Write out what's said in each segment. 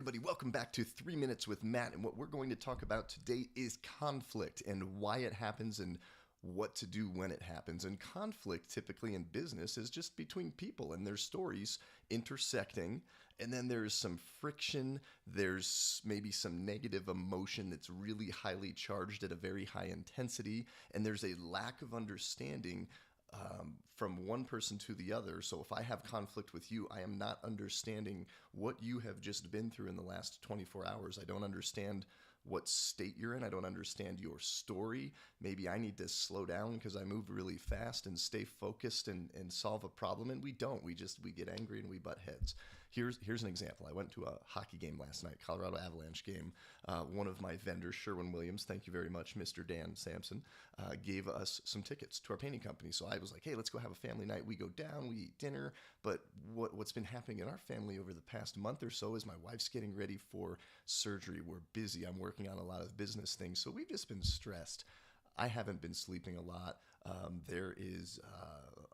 Everybody, welcome back to 3 Minutes with Matt. And what we're going to talk about today is conflict and why it happens and what to do when it happens. And conflict, typically in business, is just between people and their stories intersecting. And then there's some friction. There's maybe some negative emotion that's really highly charged at a very high intensity. And there's a lack of understanding from one person to the other. So if I have conflict with you, I am not understanding what you have just been through in the last 24 hours. I don't understand what state you're in. I don't understand your story. Maybe I need to slow down because I move really fast and stay focused and solve a problem. And we don't. We get angry and we butt heads. Here's an example. I went to a hockey game last night, Colorado Avalanche game. One of my vendors, Sherwin-Williams, thank you very much, Mr. Dan Sampson, gave us some tickets to our painting company. So I was like, hey, let's go have a family night. We go down, we eat dinner. But what's been happening in our family over the past month or so is my wife's getting ready for surgery. We're busy. I'm working on a lot of business things. So we've just been stressed. I haven't been sleeping a lot. There is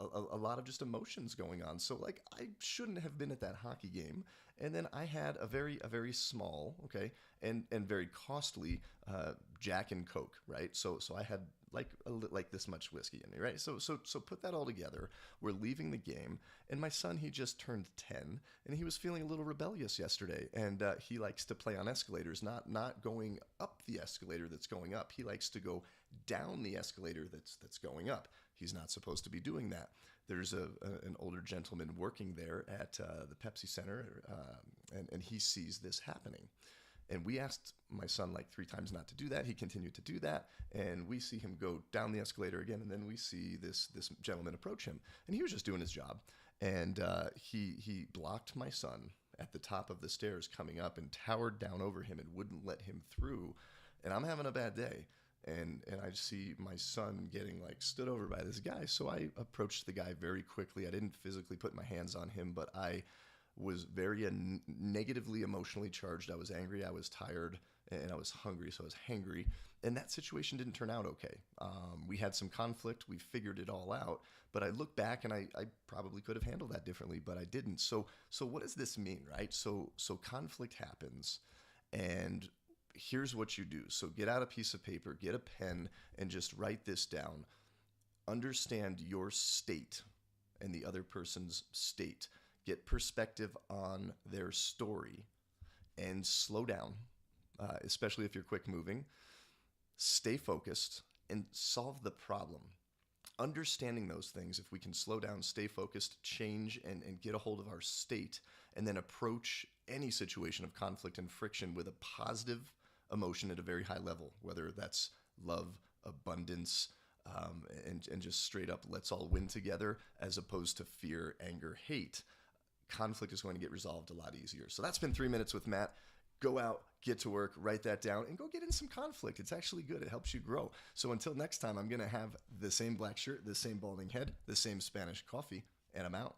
a lot of just emotions going on. So like I shouldn't have been at that hockey game. And then I had a very small, okay, and very costly Jack and Coke, right? So I had like this much whiskey in me, right? So put that all together. We're leaving the game, and my son, he just turned 10, and he was feeling a little rebellious yesterday, and he likes to play on escalators, not going up the escalator that's going up. He likes to go down the escalator that's going up. He's not supposed to be doing that. There's an older gentleman working there at the Pepsi Center, and he sees this happening. And we asked my son like 3 times not to do that. He continued to do that. And we see him go down the escalator again. And then we see this gentleman approach him. And he was just doing his job. And he blocked my son at the top of the stairs coming up and towered down over him and wouldn't let him through. And I'm having a bad day. And I see my son getting like stood over by this guy. So I approached the guy very quickly. I didn't physically put my hands on him, but I was very negatively emotionally charged. I was angry, I was tired, and I was hungry, so I was hangry. And that situation didn't turn out okay. We had some conflict, we figured it all out, but I look back and I probably could have handled that differently, but I didn't. So what does this mean, right? So conflict happens, and here's what you do. So get out a piece of paper, get a pen, and just write this down. Understand your state and the other person's state. Get perspective on their story and slow down, especially if you're quick moving. Stay focused and solve the problem. Understanding those things, if we can slow down, stay focused, change, and get a hold of our state, and then approach any situation of conflict and friction with a positive emotion at a very high level, whether that's love, abundance, and just straight up let's all win together, as opposed to fear, anger, hate. Conflict is going to get resolved a lot easier. So that's been 3 Minutes with Matt. Go out, get to work, write that down, and go get in some conflict. It's actually good. It helps you grow. So until next time, I'm going to have the same black shirt, the same balding head, the same Spanish coffee, and I'm out.